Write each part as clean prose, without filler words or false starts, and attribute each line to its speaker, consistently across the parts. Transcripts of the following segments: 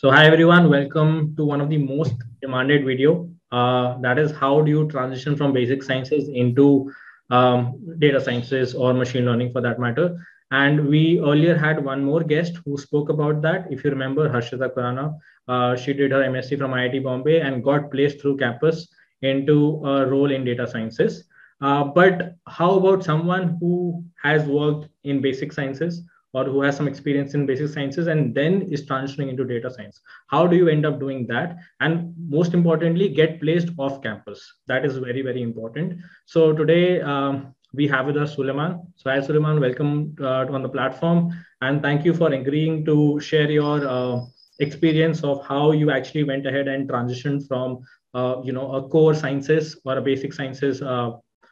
Speaker 1: So hi everyone, welcome to one of the most demanded video. That is, how do you transition from basic sciences into data sciences or machine learning for that matter? And we earlier had one more guest who spoke about that. If you remember, Harshita Khurana, she did her MSc from IIT Bombay and got placed through campus into a role in data sciences. But how about someone who has worked in basic sciences, or who has some experience in basic sciences and then is transitioning into data science? How do you end up doing that? And most importantly, get placed off campus. That is very, very important. So today we have with us Suleiman. So hi Suleiman, welcome on the platform. And thank you for agreeing to share your experience of how you actually went ahead and transitioned from a core sciences or a basic sciences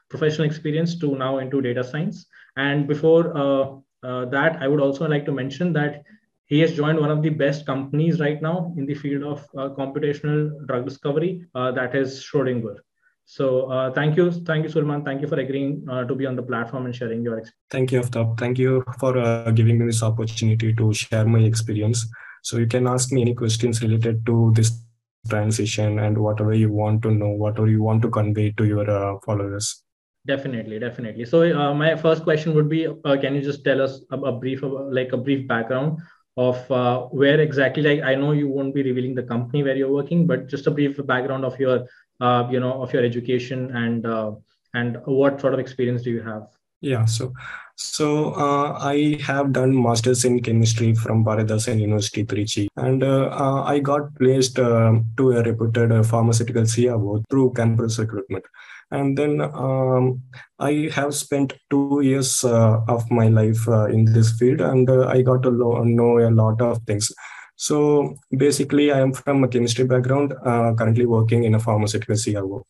Speaker 1: professional experience to now into data science. And before that, I would also like to mention that he has joined one of the best companies right now in the field of computational drug discovery, that is Schrödinger. So thank you, Sulman. Thank you for agreeing to be on the platform and sharing your experience.
Speaker 2: Thank you, Aftab. Thank you for giving me this opportunity to share my experience. So you can ask me any questions related to this transition and whatever you want to know, whatever you want to convey to your followers.
Speaker 1: Definitely. So my first question would be, can you just tell us a brief, like a brief background of where exactly, like I know you won't be revealing the company where you're working, but just a brief background of your, of your education and what sort of experience do you have?
Speaker 2: Yeah, so I have done masters in chemistry from Bharatdasan University, Trichy, and I got placed to a reputed pharmaceutical CRO through campus recruitment. And then I have spent 2 years of my life in this field, and I got to know a lot of things. So basically, I am from a chemistry background, currently working in a pharmaceutical CRO.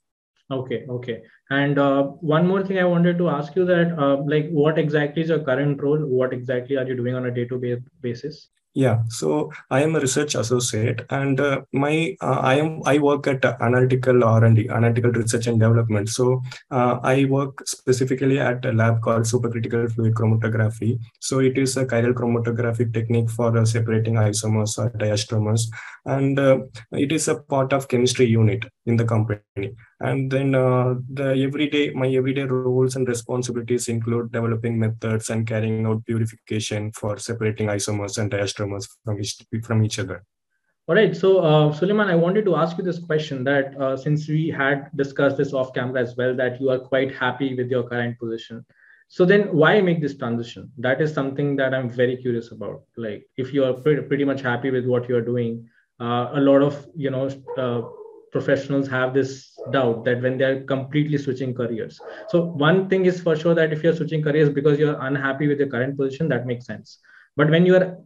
Speaker 1: Okay. And one more thing I wanted to ask you, that like what exactly is your current role? What exactly are you doing on a day-to-day basis?
Speaker 2: Yeah, so I am a research associate, and I work at analytical R&D, analytical research and development. So I work specifically at a lab called supercritical fluid chromatography. So it is a chiral chromatographic technique for separating isomers or diastereomers, and it is a part of chemistry unit in the company. And then my everyday roles and responsibilities include developing methods and carrying out purification for separating isomers and diastereomers from each other.
Speaker 1: All right. So, Suleiman, I wanted to ask you this question, that since we had discussed this off camera as well, that you are quite happy with your current position. So then why make this transition? That is something that I'm very curious about. Like, if you are pretty much happy with what you're doing, a lot of, professionals have this doubt that when they're completely switching careers. So one thing is for sure, that if you're switching careers because you're unhappy with your current position, that makes sense. But when you are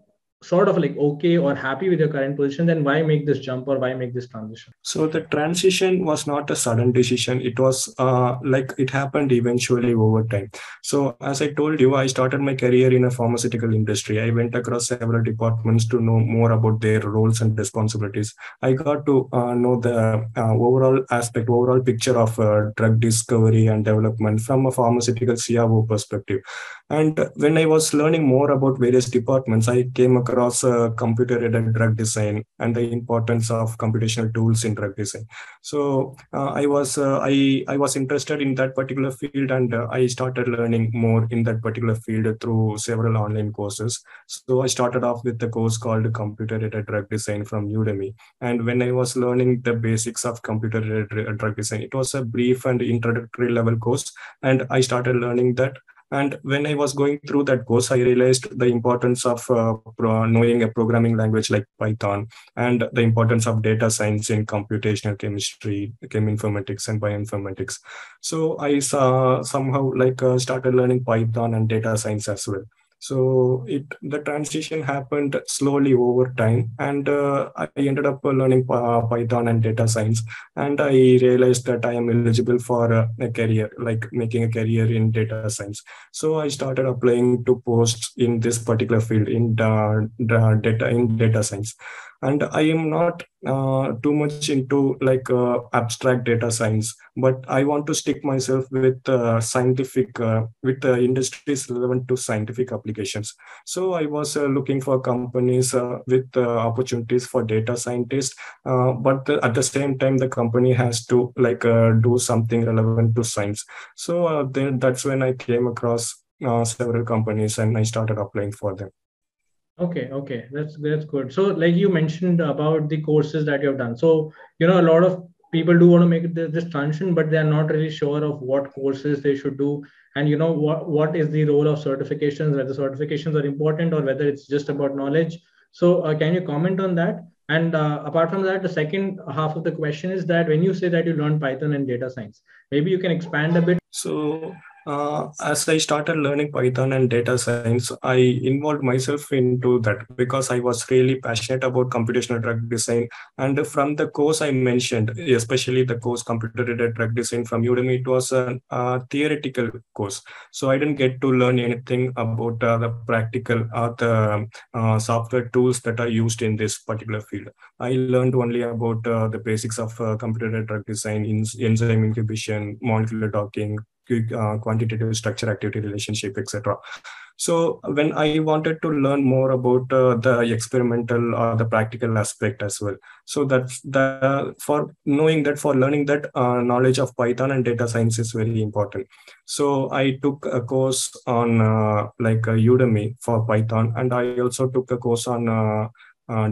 Speaker 1: sort of like okay or happy with your current position, then why make this jump or why make this transition?
Speaker 2: So the transition was not a sudden decision. It was like it happened eventually over time. So as I told you, I started my career in a pharmaceutical industry. I went across several departments to know more about their roles and responsibilities. I got to know the overall picture of drug discovery and development from a pharmaceutical CRO perspective. And when I was learning more about various departments, I came across computer-aided drug design and the importance of computational tools in drug design. So I was interested in that particular field, and I started learning more in that particular field through several online courses. So I started off with a course called Computer-Aided Drug Design from Udemy. And when I was learning the basics of computer-aided drug design, it was a brief and introductory level course, and I started learning that. And when I was going through that course, I realized the importance of knowing a programming language like Python, and the importance of data science in computational chemistry, cheminformatics, and bioinformatics. So I somehow started learning Python and data science as well. So the transition happened slowly over time, and I ended up learning Python and data science, and I realized that I am eligible for a career, like making a career in data science. So I started applying to posts in this particular field in data science. And I am not too much into like abstract data science, but I want to stick myself with scientific with industries relevant to scientific applications. So I was looking for companies with opportunities for data scientists, but at the same time the company has to like do something relevant to science. So then that's when I came across several companies and I started applying for them.
Speaker 1: Okay, that's good. So, like you mentioned about the courses that you have done. So, a lot of people do want to make this transition, but they are not really sure of what courses they should do, and what is the role of certifications, whether certifications are important or whether it's just about knowledge. So, can you comment on that? And apart from that, the second half of the question is that when you say that you learned Python and data science, maybe you can expand a bit.
Speaker 2: So, as I started learning Python and data science, I involved myself into that because I was really passionate about computational drug design. And from the course I mentioned, especially the course Computer-Aided Drug Design from Udemy, it was a theoretical course. So I didn't get to learn anything about the practical or the software tools that are used in this particular field. I learned only about the basics of computer-aided drug design, enzyme inhibition, molecular docking, quantitative structure activity relationship, etc. So when I wanted to learn more about the experimental or the practical aspect as well, so that's the for knowing that, for learning that, knowledge of Python and data science is very important. So I took a course on Udemy for Python, and I also took a course on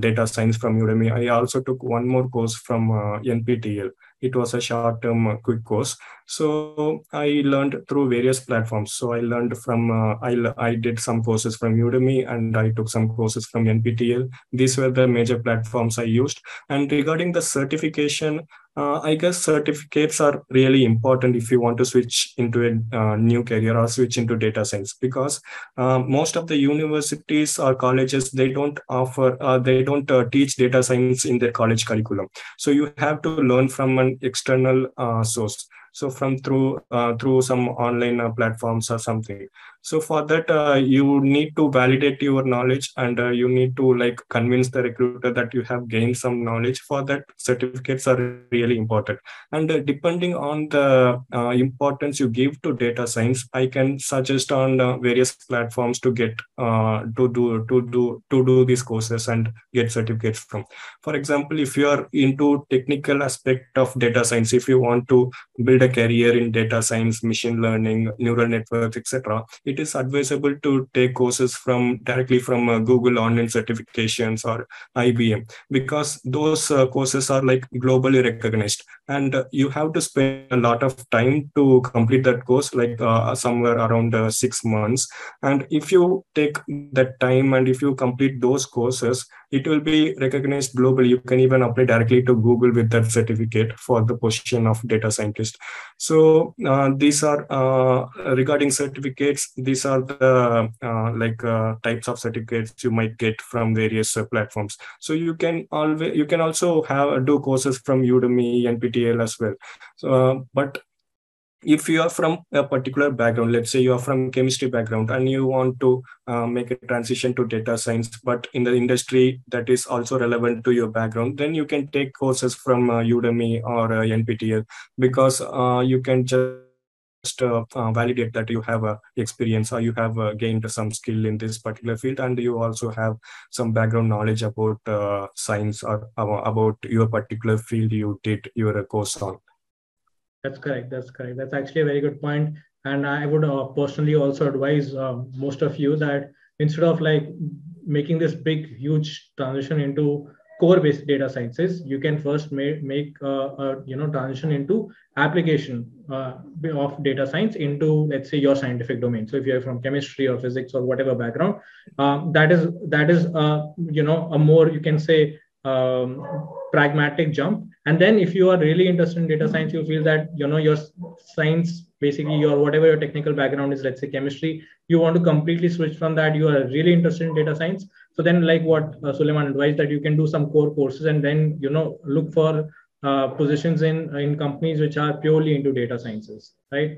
Speaker 2: data science from Udemy. I also took one more course from NPTEL. It was a short-term quick course. So I learned through various platforms. So I learned from I did some courses from Udemy, and I took some courses from NPTEL. These were the major platforms I used. And regarding the certification, I guess certificates are really important if you want to switch into a new career or switch into data science, because most of the universities or colleges, they don't offer, they don't teach data science in their college curriculum. So you have to learn from an external source. So from through some online platforms or something. So for that, you need to validate your knowledge, and you need to like convince the recruiter that you have gained some knowledge. For that, certificates are really important. And depending on the importance you give to data science, I can suggest on various platforms to get to do these courses and get certificates from. For example, if you are into technical aspect of data science, if you want to build a career in data science, machine learning, neural networks, etc., it is advisable to take courses from directly from Google online certifications or IBM, because those courses are like globally recognized, and you have to spend a lot of time to complete that course, like somewhere around 6 months. And if you take that time and if you complete those courses, it will be recognized globally. You can even apply directly to Google with that certificate for the position of data scientist. So these are regarding certificates. These are the types of certificates you might get from various platforms. So you can also have do courses from Udemy, NPTEL as well. So, but if you are from a particular background, let's say you are from chemistry background and you want to make a transition to data science, but in the industry that is also relevant to your background, then you can take courses from Udemy or NPTEL, because you can just validate that you have experience, or you have gained some skill in this particular field, and you also have some background knowledge about science, or about your particular field you did your course on.
Speaker 1: That's correct. That's correct. That's actually a very good point. And I would personally also advise most of you that instead of like making this big, huge transition into core-based data sciences, you can first make a transition into application of data science into, let's say, your scientific domain. So if you're from chemistry or physics or whatever background, that is a more, you can say, pragmatic jump. And then if you are really interested in data science, you feel that your science, basically your whatever your technical background is, let's say chemistry, you want to completely switch from that, you are really interested in data science. So then, like what Suleiman advised, that you can do some core courses and then look for positions in companies which are purely into data sciences, right?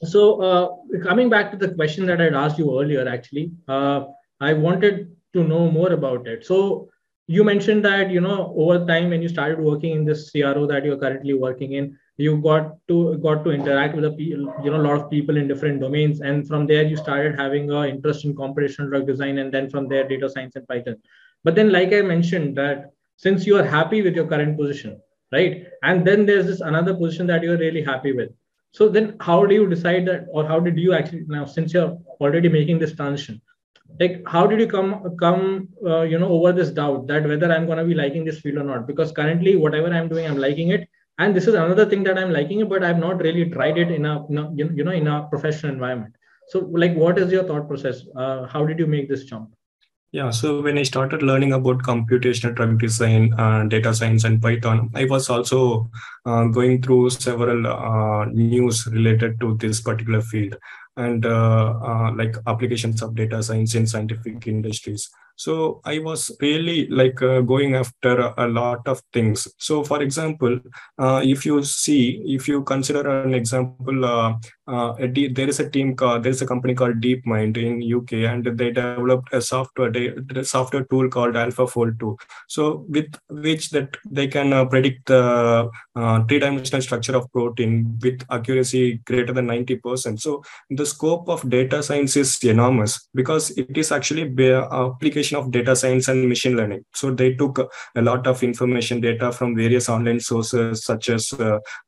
Speaker 1: So coming back to the question that I'd asked you earlier, actually, I wanted to know more about it. So you mentioned that, over time when you started working in this CRO that you're currently working in, you got to interact with a lot of people in different domains, and from there you started having an interest in computational drug design, and then from there data science and Python. But then, like I mentioned, that since you are happy with your current position, right, and then there's this another position that you're really happy with, so then how do you decide that, or how did you actually, now since you're already making this transition, like how did you come over this doubt that whether I'm going to be liking this field or not? Because currently whatever I'm doing, I'm liking it, and this is another thing that I'm liking it, but I've not really tried it in a professional environment. So like, what is your thought process? How did you make this jump?
Speaker 2: Yeah, so when I started learning about computational drug design, data science, and Python, I was also going through several news related to this particular field, and like applications of data science in scientific industries. So I was really like going after a lot of things. So for example, if you consider an example, there is a there is a company called DeepMind in UK, and they developed a software tool called AlphaFold 2. So with which that they can predict the three-dimensional structure of protein with accuracy greater than 90%. So the scope of data science is enormous because it is actually application of data science and machine learning. So they took a lot of information data from various online sources such as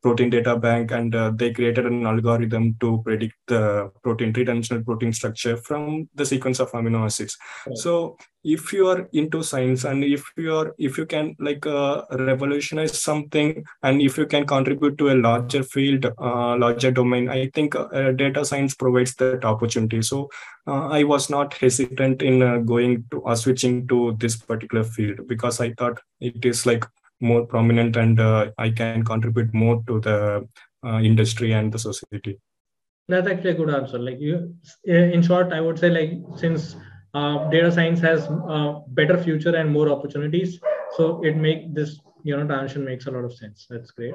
Speaker 2: protein data bank, and they created an algorithm to predict the three-dimensional protein structure from the sequence of amino acids. Right. So if you are into science, and if you can like revolutionize something, and if you can contribute to a larger field, larger domain, I think data science provides that opportunity. So I was not hesitant in going to switching to this particular field because I thought it is like more prominent, and I can contribute more to the industry and the society.
Speaker 1: That's actually a good answer. Like, in short, I would say, like, since data science has better future and more opportunities, so it make this transition makes a lot of sense. That's great.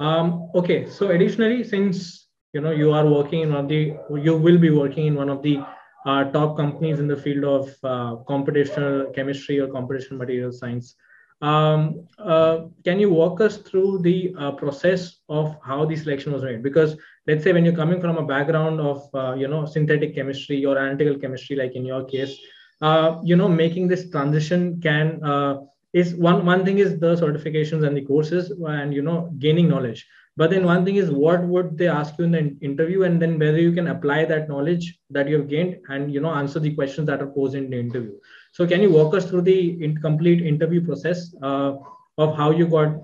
Speaker 1: Okay, so additionally, since you are working in you will be working in one of the top companies in the field of computational chemistry or computational material science. Can you walk us through the process of how the selection was made? Because let's say when you're coming from a background of synthetic chemistry or analytical chemistry, like in your case, making this transition can is one thing is the certifications and the courses and gaining knowledge. But then one thing is, what would they ask you in the interview, and then whether you can apply that knowledge that you have gained and answer the questions that are posed in the interview. So can you walk us through the complete interview process of how you got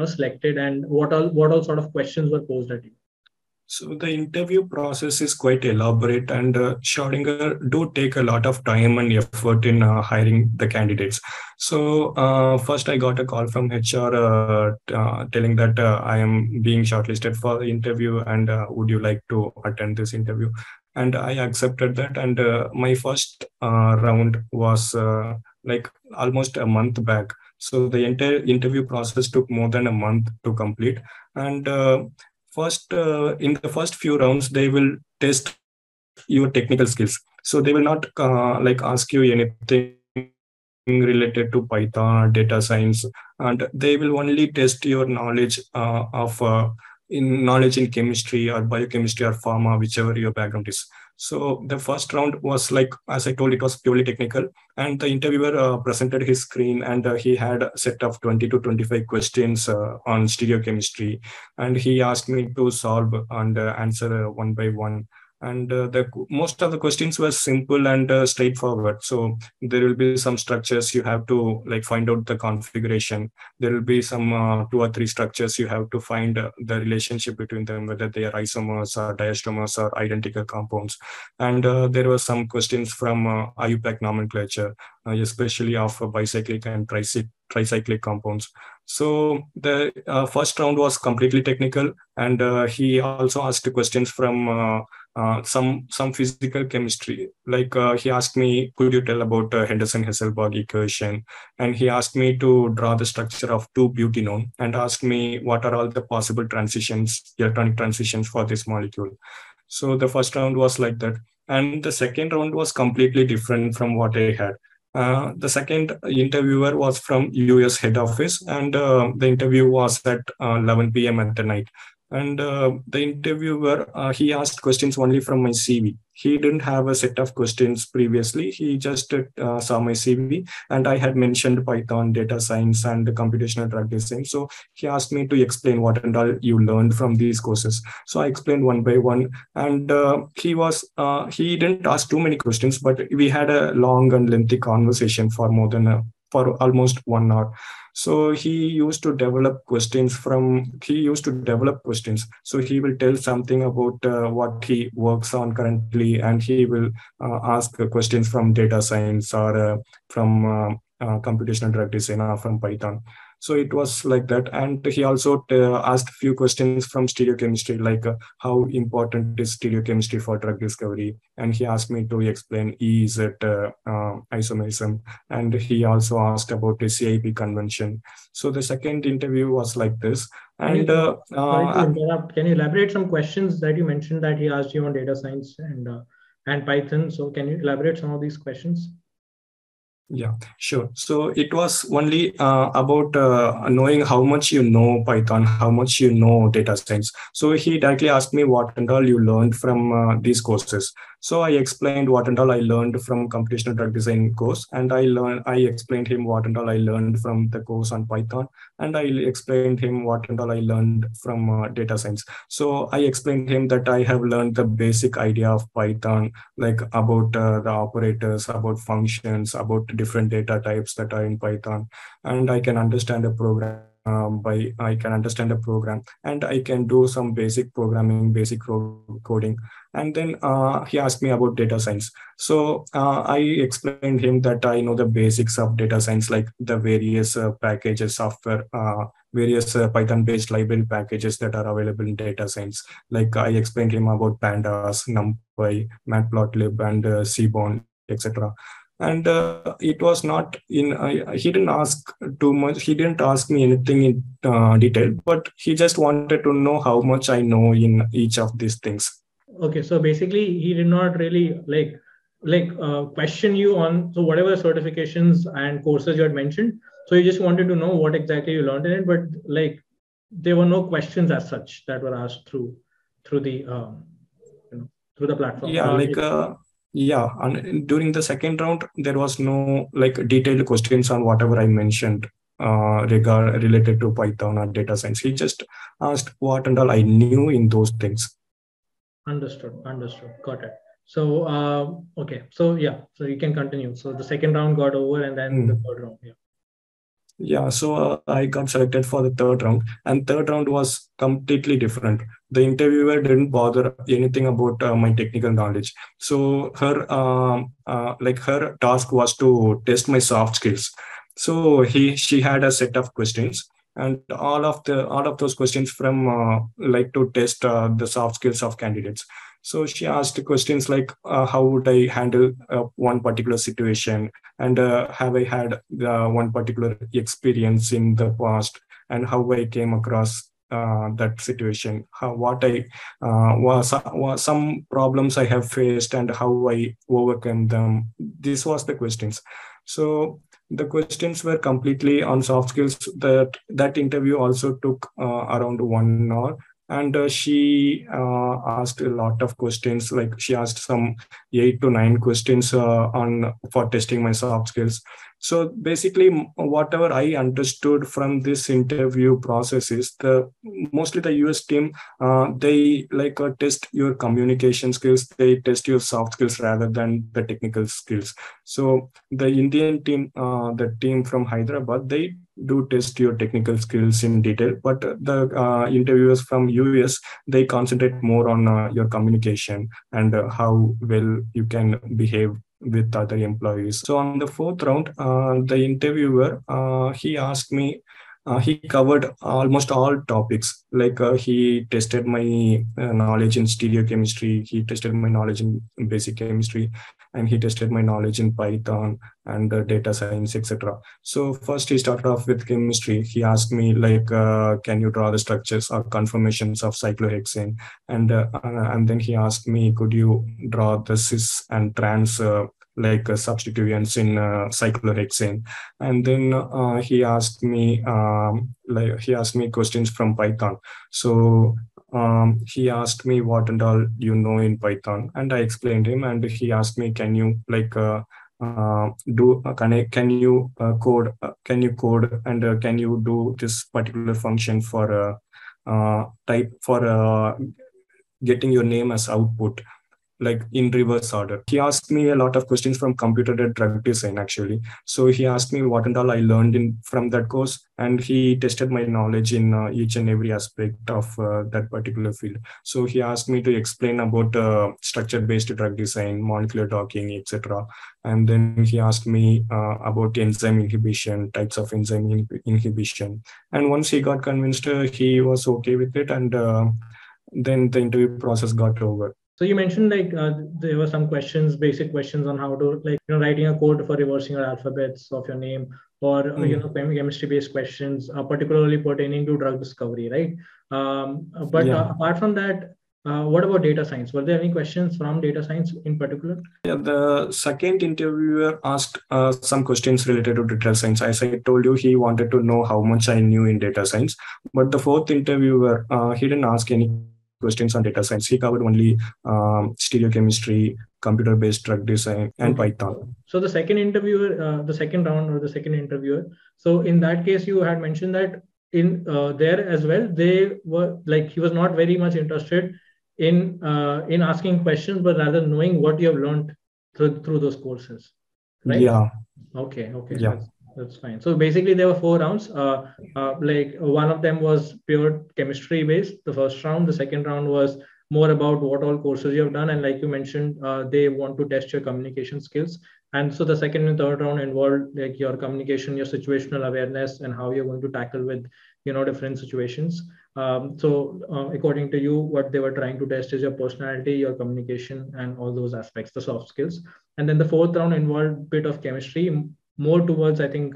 Speaker 1: selected, and what all sort of questions were posed at you?
Speaker 2: So the interview process is quite elaborate, and Schrödinger do take a lot of time and effort in hiring the candidates. So first I got a call from HR telling that I am being shortlisted for the interview, and would you like to attend this interview? And I accepted that, and my first round was like almost a month back. So the entire interview process took more than a month to complete, and in the first few rounds, they will test your technical skills. So they will not like ask you anything related to Python or data science, and they will only test your knowledge knowledge in chemistry or biochemistry or pharma, whichever your background is. So the first round was like, as I told, it was purely technical, and the interviewer presented his screen, and he had a set of 20 to 25 questions on stereochemistry, and he asked me to solve and answer one by one. And most of the questions were simple and straightforward. So there will be some structures you have to like find out the configuration. There will be some 2 or 3 structures you have to find the relationship between them, whether they are isomers or diastereomers or identical compounds. And there were some questions from IUPAC nomenclature, especially of bicyclic and tricyclic compounds. So the first round was completely technical, and he also asked questions from some physical chemistry. Like he asked me, could you tell about Henderson-Hasselbalch equation? And he asked me to draw the structure of 2-butenone, and asked me what are all the possible transitions, electronic transitions for this molecule. So the first round was like that. And the second round was completely different from what I had. The second interviewer was from US head office, and the interview was at 11 p.m. at the night. And the interviewer, he asked questions only from my CV. He didn't have a set of questions previously. He just saw my CV, and I had mentioned Python, data science, and computational drug design. So he asked me to explain what and all you learned from these courses. So I explained one by one, and he didn't ask too many questions, but we had a long and lengthy conversation for more than for almost 1 hour. So he used to develop questions. So he will tell something about what he works on currently, and he will ask questions from data science or from computational drug design or from Python. So it was like that. And he also asked a few questions from stereochemistry, like how important is stereochemistry for drug discovery. And he asked me to explain EZ isomerism. And he also asked about the CIP convention. So the second interview was like this. And
Speaker 1: sorry to interrupt. Can you elaborate some questions that you mentioned that he asked you on data science and Python? So can you elaborate some of these questions?
Speaker 2: Yeah, sure. So it was only about knowing how much you know Python, how much you know data science. So he directly asked me what and all you learned from these courses. So I explained what and all I learned from computational drug design course, and I explained him what and all I learned from the course on Python, and I explained him what and all I learned from data science. So I explained him that I have learned the basic idea of Python, like about the operators, about functions, about different data types that are in Python, and I can understand a program I can understand a program, and I can do some basic programming, basic coding. And then he asked me about data science. So I explained him that I know the basics of data science, like the various packages, software, various Python-based library packages that are available in data science. Like I explained him about pandas, NumPy, matplotlib, and Seaborn, etc. And it was not in he didn't ask too much, he didn't ask me anything in detail, but he just wanted to know how much I know in each of these things.
Speaker 1: Okay, so basically he did not really question you on so whatever certifications and courses you had mentioned. So you just wanted to know what exactly you learned in it, but like there were no questions as such that were asked through the through the platform.
Speaker 2: Yeah, yeah, and during the second round there was no like detailed questions on whatever I mentioned related to Python or data science. He just asked what and all I knew in those things.
Speaker 1: Understood, got it. So okay, so yeah, so you can continue. So the second round got over, and then the third round.
Speaker 2: Yeah, so I got selected for the third round, and third round was completely different. The interviewer didn't bother anything about my technical knowledge. So her task was to test my soft skills. So she had a set of questions, and all of those questions from like to test the soft skills of candidates. So she asked questions like how would I handle one particular situation, and have I had one particular experience in the past, and how I came across that situation, what I was some problems I have faced, and how I overcome them. This was the questions. So the questions were completely on soft skills. That interview also took around 1 hour, and she asked a lot of questions. Like she asked some 8 to 9 questions on for testing my soft skills. So basically whatever I understood from this interview process is mostly the US team, they like test your communication skills, they test your soft skills rather than the technical skills. So the Indian team, the team from Hyderabad, they do test your technical skills in detail, but the interviewers from US, they concentrate more on your communication and how well you can behave with other employees. So on the fourth round, the interviewer, he asked me, he covered almost all topics. Like he tested my knowledge in stereochemistry, he tested my knowledge in basic chemistry, and he tested my knowledge in Python and data science, etc. So first he started off with chemistry. He asked me like, can you draw the structures or conformations of cyclohexane? And then he asked me, could you draw the cis and trans like substituents in cyclohexane. And then he asked me questions from Python. So he asked me what and all you know in Python, and I explained him. And he asked me, can you can you code, and can you do this particular function for type for getting your name as output, like in reverse order. He asked me a lot of questions from computer drug design actually. So he asked me what and all I learned in from that course, and he tested my knowledge in each and every aspect of that particular field. So he asked me to explain about structure based drug design, molecular docking, etc. And then he asked me about enzyme inhibition, types of enzyme inhibition. And once he got convinced, he was okay with it, and then the interview process got over.
Speaker 1: So you mentioned like there were some questions, basic questions on how to, like, writing a code for reversing your alphabets of your name, or chemistry-based questions, particularly pertaining to drug discovery, right? But apart from that, what about data science? Were there any questions from data science in particular?
Speaker 2: Yeah, the second interviewer asked some questions related to data science. As I told you, he wanted to know how much I knew in data science. But the fourth interviewer, he didn't ask any questions on data science. He covered only stereochemistry, computer-based drug design, and Python.
Speaker 1: So the second interviewer, the second round or the second interviewer. So in that case, you had mentioned that in there as well, they were like, he was not very much interested in asking questions, but rather knowing what you have learned through those courses, right?
Speaker 2: Yeah.
Speaker 1: Okay.
Speaker 2: Yeah.
Speaker 1: That's fine. So basically, there were 4 rounds. Like one of them was pure chemistry based. The first round. The second round was more about what all courses you have done, and like you mentioned, they want to test your communication skills. And so the second and third round involved like your communication, your situational awareness, and how you're going to tackle with different situations. According to you, what they were trying to test is your personality, your communication, and all those aspects, the soft skills. And then the fourth round involved a bit of chemistry, more towards, I think,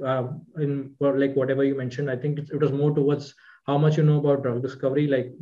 Speaker 1: in like whatever you mentioned, I think it was more towards how much you know about drug discovery, like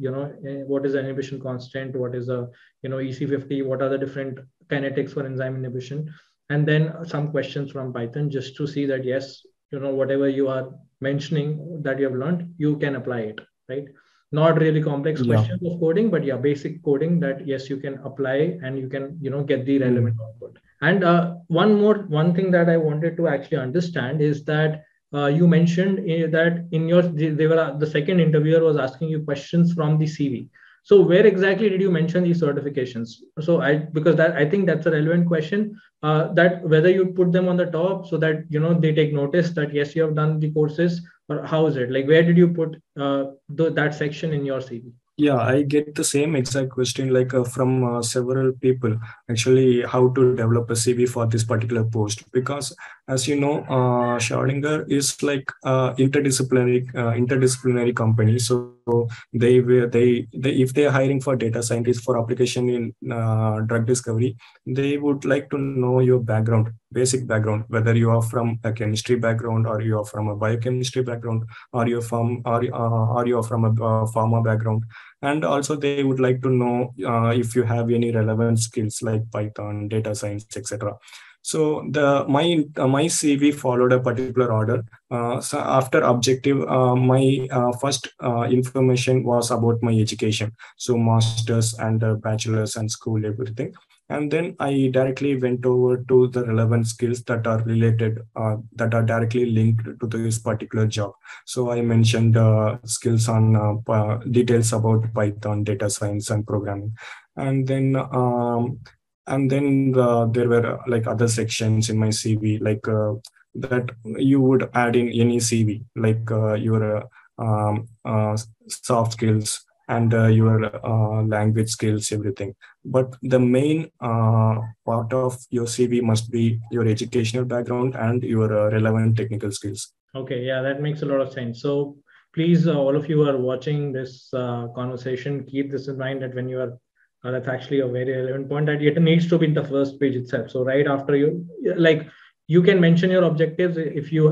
Speaker 1: what is the inhibition constant, what is the EC50, what are the different kinetics for enzyme inhibition, and then some questions from Python, just to see that yes, whatever you are mentioning that you have learned, you can apply it, right? Not really complex questions of coding, but basic coding that yes, you can apply and you can get the relevant output. And one thing that I wanted to actually understand is that you mentioned that in your the second interviewer was asking you questions from the CV. So where exactly did you mention these certifications? So because I think that's a relevant question, that whether you put them on the top so that they take notice that yes, you have done the courses, or how is it, like where did you put that section in your CV?
Speaker 2: Yeah, I get the same exact question like from several people actually, how to develop a CV for this particular post. Because as you know, Schrödinger is like interdisciplinary company. So they if they are hiring for data scientists for application in drug discovery, they would like to know your background, basic background, whether you are from a chemistry background, or you are from a biochemistry background, or you're from or you are from a pharma background. And also they would like to know if you have any relevant skills like Python, data science, etc. So my CV followed a particular order. So after objective, my first information was about my education, so masters and bachelor's and school, everything. And then I directly went over to the relevant skills that are related, that are directly linked to this particular job. So I mentioned skills on details about Python, data science, and programming. And then there were like other sections in my CV, like that you would add in any CV, like your soft skills and your language skills, everything. But the main part of your CV must be your educational background and your relevant technical skills.
Speaker 1: Okay, yeah, that makes a lot of sense. So please, all of you who are watching this conversation, keep this in mind, that when you are, that's actually a very relevant point, that it needs to be in the first page itself. So right after you, like, you can mention your objectives if you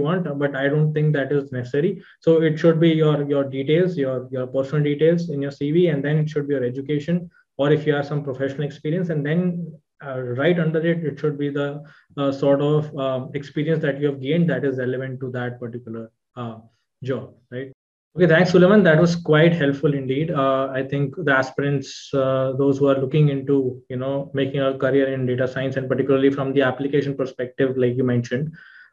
Speaker 1: want, but I don't think that is necessary. So it should be your details, your personal details in your CV, and then it should be your education, or if you have some professional experience, and then right under it, it should be the sort of experience that you have gained that is relevant to that particular job, right? Okay, thanks, Suleiman. That was quite helpful indeed. I think the aspirants, those who are looking into, making a career in data science, and particularly from the application perspective, like you mentioned,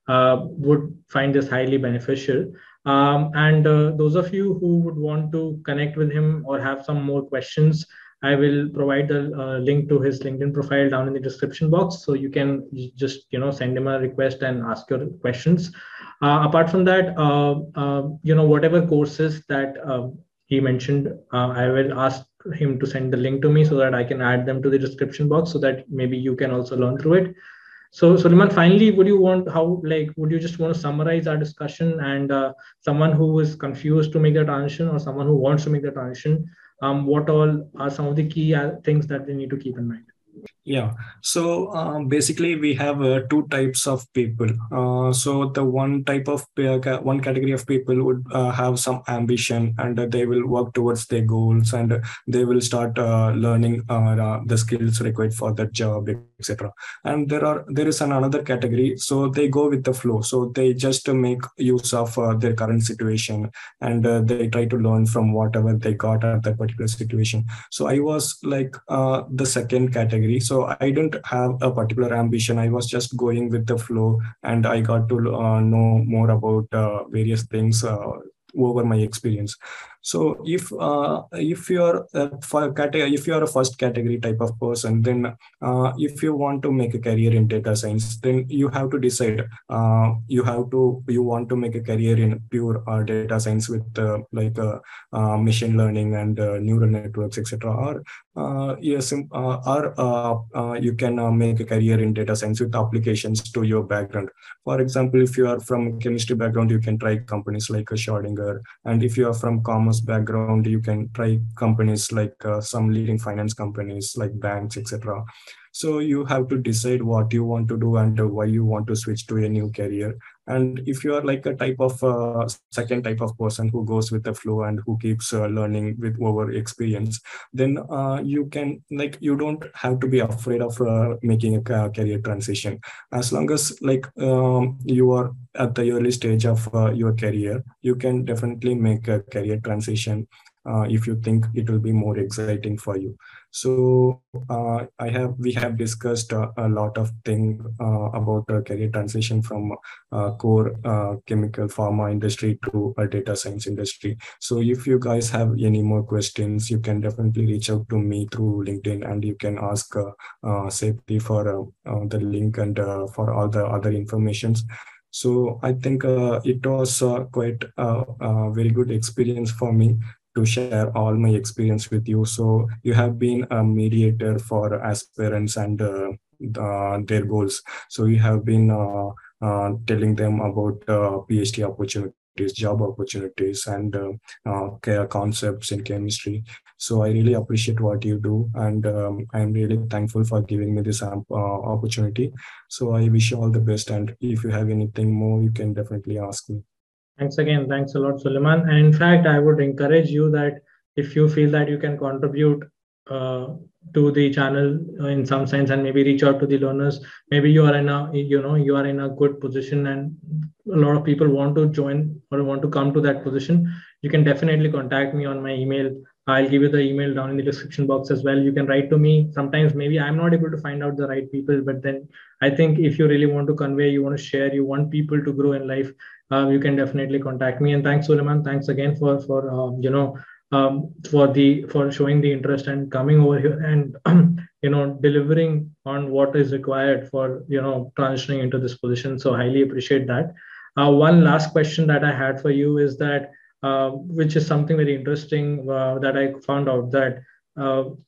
Speaker 1: would find this highly beneficial. And those of you who would want to connect with him or have some more questions, I will provide the link to his LinkedIn profile down in the description box, so you can just send him a request and ask your questions. Apart from that, whatever courses that he mentioned, I will ask him to send the link to me so that I can add them to the description box, so that maybe you can also learn through it. So, Suleiman, finally, would you just want to summarize our discussion, and someone who is confused to make the transition or someone who wants to make the transition, what all are some of the key things that they need to keep in mind?
Speaker 2: Yeah. So basically, we have two types of people. So the one one category of people would have some ambition, and they will work towards their goals, and they will start learning the skills required for that job, etc. And there is another category. So they go with the flow. So they just make use of their current situation, and they try to learn from whatever they got at that particular situation. So I was like the second category. So I didn't have a particular ambition. I was just going with the flow, and I got to know more about various things over my experience. So if you're if you're a first category type of person, then if you want to make a career in data science, then you have to decide you want to make a career in pure data science with machine learning and neural networks, etc. Or yes, you can make a career in data science with applications to your background. For example, if you are from chemistry background, you can try companies like Schrödinger, and if you are from commerce background, you can try companies like some leading finance companies like banks, etc. So you have to decide what you want to do and why you want to switch to a new career. And if you are like a type of second type of person who goes with the flow and who keeps learning with over experience, then you don't have to be afraid of making a career transition. As long as you are at the early stage of your career, you can definitely make a career transition if you think it will be more exciting for you. So we have discussed a lot of things about career transition from core chemical pharma industry to a data science industry. So if you guys have any more questions, you can definitely reach out to me through LinkedIn, and you can ask Sethi for the link and for all the other informations. So I think it was quite a very good experience for me to share all my experience with you. So you have been a mediator for aspirants and their goals. So you have been telling them about PhD opportunities, job opportunities, and concepts in chemistry. So I really appreciate what you do, and I'm really thankful for giving me this opportunity. So I wish you all the best, and if you have anything more, you can definitely ask me.
Speaker 1: Thanks again. Thanks a lot, Suleiman. And in fact, I would encourage you that if you feel that you can contribute to the channel in some sense, and maybe reach out to the learners, maybe you are in a good position, and a lot of people want to join or want to come to that position, you can definitely contact me on my email. I'll give you the email down in the description box as well. You can write to me. Sometimes maybe I'm not able to find out the right people, but then I think if you really want to convey, you want to share, you want people to grow in life, you can definitely contact me. And thanks, Suleiman. Thanks again for for showing the interest and coming over here and delivering on what is required for transitioning into this position. So highly appreciate that. One last question that I had for you is that which is something very interesting that I found out, that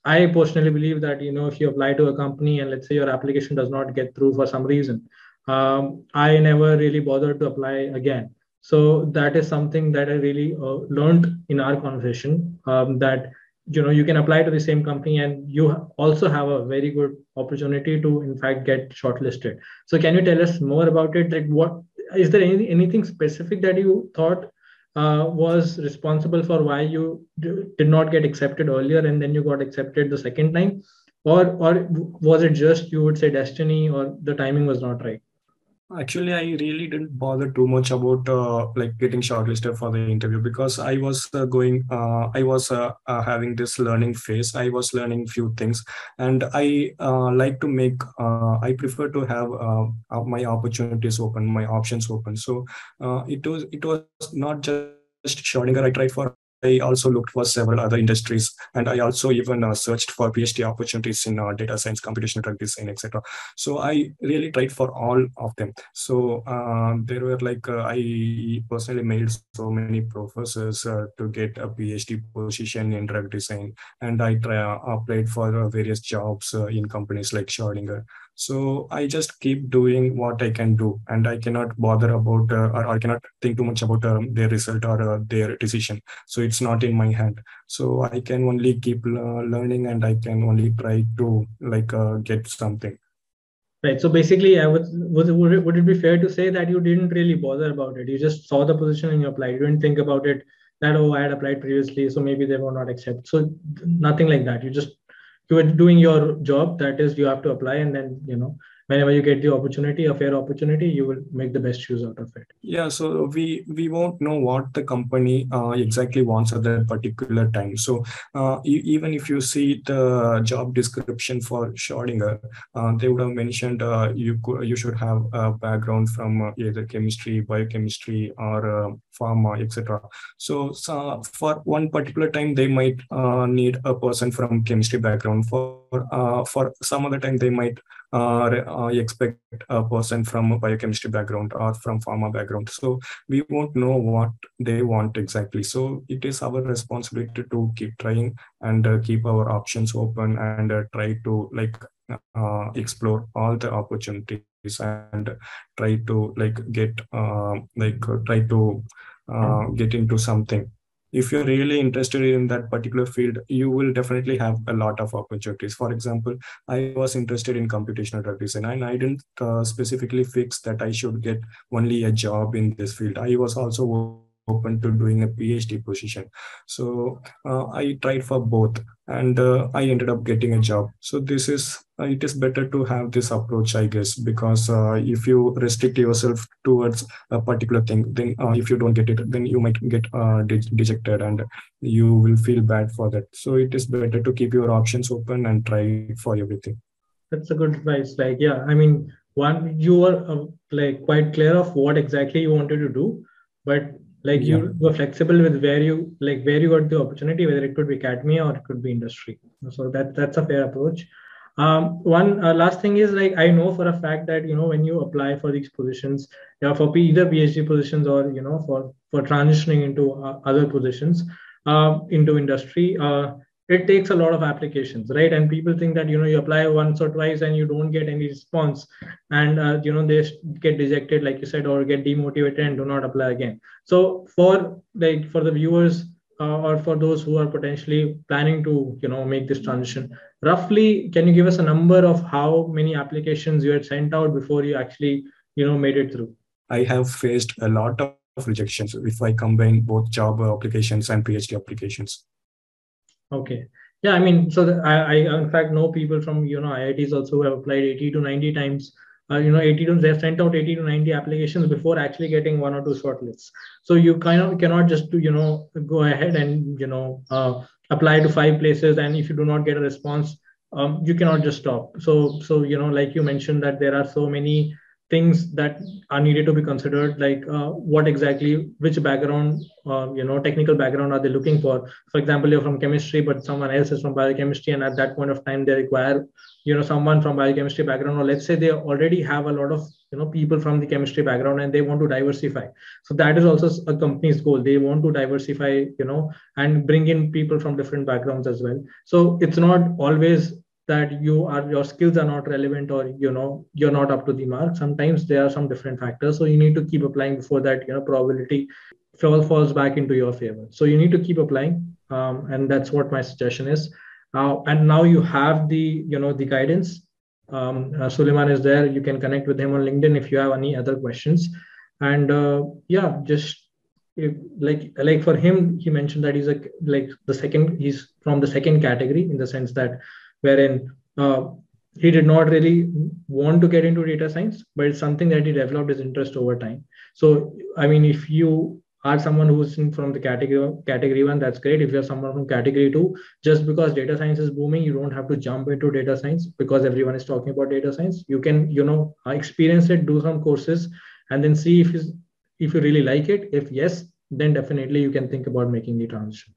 Speaker 1: I personally believe that if you apply to a company and let's say your application does not get through for some reason, I never really bothered to apply again. So that is something that I really learned in our conversation, that you can apply to the same company and you also have a very good opportunity to in fact get shortlisted. So can you tell us more about it? Like, what is there anything specific that you thought was responsible for why you did not get accepted earlier and then you got accepted the second time? or was it just, you would say, destiny, or the timing was not right?
Speaker 2: Actually, I really didn't bother too much about like getting shortlisted for the interview because I was having this learning phase. I was learning few things, and I like to make. I prefer to have my opportunities open, my options open. So it was not just Schrödinger I tried for. I also looked for several other industries, and I also even searched for PhD opportunities in data science, computational drug design, etc. So I really tried for all of them. So there were like I personally mailed so many professors to get a PhD position in drug design, and applied for various jobs in companies like Schrödinger. So I just keep doing what I can do, and I cannot bother about or I cannot think too much about their result or their decision. So it's not in my hand. So I can only keep learning, and I can only try to like get something.
Speaker 1: Right. So basically, would it be fair to say that you didn't really bother about it? You just saw the position and you applied. You didn't think about it that, oh, I had applied previously, so maybe they will not accept. So nothing like that. You were doing your job. That is, you have to apply, and then whenever you get the opportunity, a fair opportunity, you will make the best use out of it.
Speaker 2: Yeah, so we won't know what the company exactly wants at that particular time. So even if you see the job description for Schrödinger, they would have mentioned you should have a background from either chemistry, biochemistry, or pharma, etc. So for one particular time, they might need a person from chemistry background. For some other time, they might expect a person from a biochemistry background or from pharma background. So we won't know what they want exactly. So it is our responsibility to keep trying and keep our options open, and try to like explore all the opportunities, and try to like get into something. If you're really interested in that particular field, you will definitely have a lot of opportunities. For example, I was interested in computational drug design, and I didn't specifically fix that I should get only a job in this field. I was also open to doing a PhD position. So I tried for both, and I ended up getting a job. So it is better to have this approach, I guess, because if you restrict yourself towards a particular thing, then if you don't get it, then you might get dejected, and you will feel bad for that. So it is better to keep your options open and try for everything.
Speaker 1: That's a good advice. Like, yeah, I mean, one, you were like quite clear of what exactly you wanted to do, but like
Speaker 2: Yeah.
Speaker 1: you were flexible with where you got the opportunity, whether it could be academia or it could be industry. So that's a fair approach. One last thing is, like, I know for a fact that when you apply for these positions, yeah, for either PhD positions or for transitioning into other positions into industry. It takes a lot of applications, right? And people think that you apply once or twice and you don't get any response, and they get dejected, like you said, or get demotivated and do not apply again. So for the viewers, or for those who are potentially planning to make this transition, roughly, can you give us a number of how many applications you had sent out before you actually made it through?
Speaker 2: I have faced a lot of rejections if I combine both job applications and PhD applications.
Speaker 1: Okay. Yeah, I mean, so I in fact know people from IITs also who have applied 80 to 90 times. 80 to they've sent out 80 to 90 applications before actually getting one or two shortlists. So you kind of cannot just go ahead and apply to 5 places, and if you do not get a response, you cannot just stop. So like you mentioned, that there are so many things that are needed to be considered, like what exactly, which background, technical background are they looking for example, you're from chemistry but someone else is from biochemistry, and at that point of time they require someone from biochemistry background, or let's say they already have a lot of people from the chemistry background and they want to diversify. So that is also a company's goal. They want to diversify, and bring in people from different backgrounds as well. So it's not always that your skills are not relevant, or you're not up to the mark. Sometimes there are some different factors, so you need to keep applying before that probability falls back into your favor. So you need to keep applying, and that's what my suggestion is. And now you have the guidance. Suleiman is there. You can connect with him on LinkedIn if you have any other questions. And yeah, just like for him, he mentioned that he's the second. He's from the second category, in the sense that wherein he did not really want to get into data science, but it's something that he developed his interest over time. So, I mean, if you are someone who's from the category one, that's great. If you're someone from category two, just because data science is booming, you don't have to jump into data science because everyone is talking about data science. You can, experience it, do some courses, and then see if you really like it. If yes, then definitely you can think about making the transition.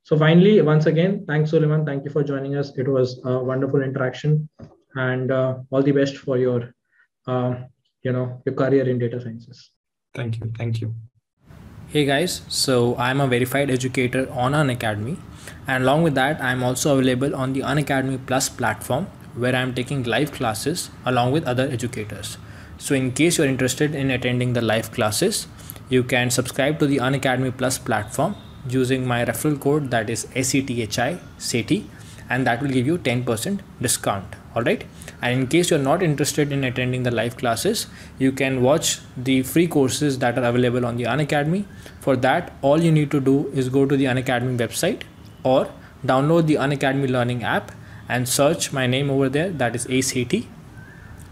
Speaker 1: So finally, once again, thanks, Suleiman. Thank you for joining us. It was a wonderful interaction, and all the best for your, your career in data sciences.
Speaker 2: Thank you. Thank you.
Speaker 3: Hey guys, so I'm a verified educator on Unacademy, and along with that, I'm also available on the Unacademy Plus platform where I'm taking live classes along with other educators. So in case you're interested in attending the live classes, you can subscribe to the Unacademy Plus platform using my referral code, that is SETHI, and that will give you 10% discount. Alright, and in case you're not interested in attending the live classes, you can watch the free courses that are available on the Unacademy. For that, all you need to do is go to the Unacademy website or download the Unacademy Learning app and search my name over there, that is SETHI.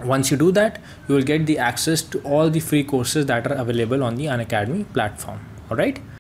Speaker 3: Once you do that, you will get the access to all the free courses that are available on the Unacademy platform. Alright.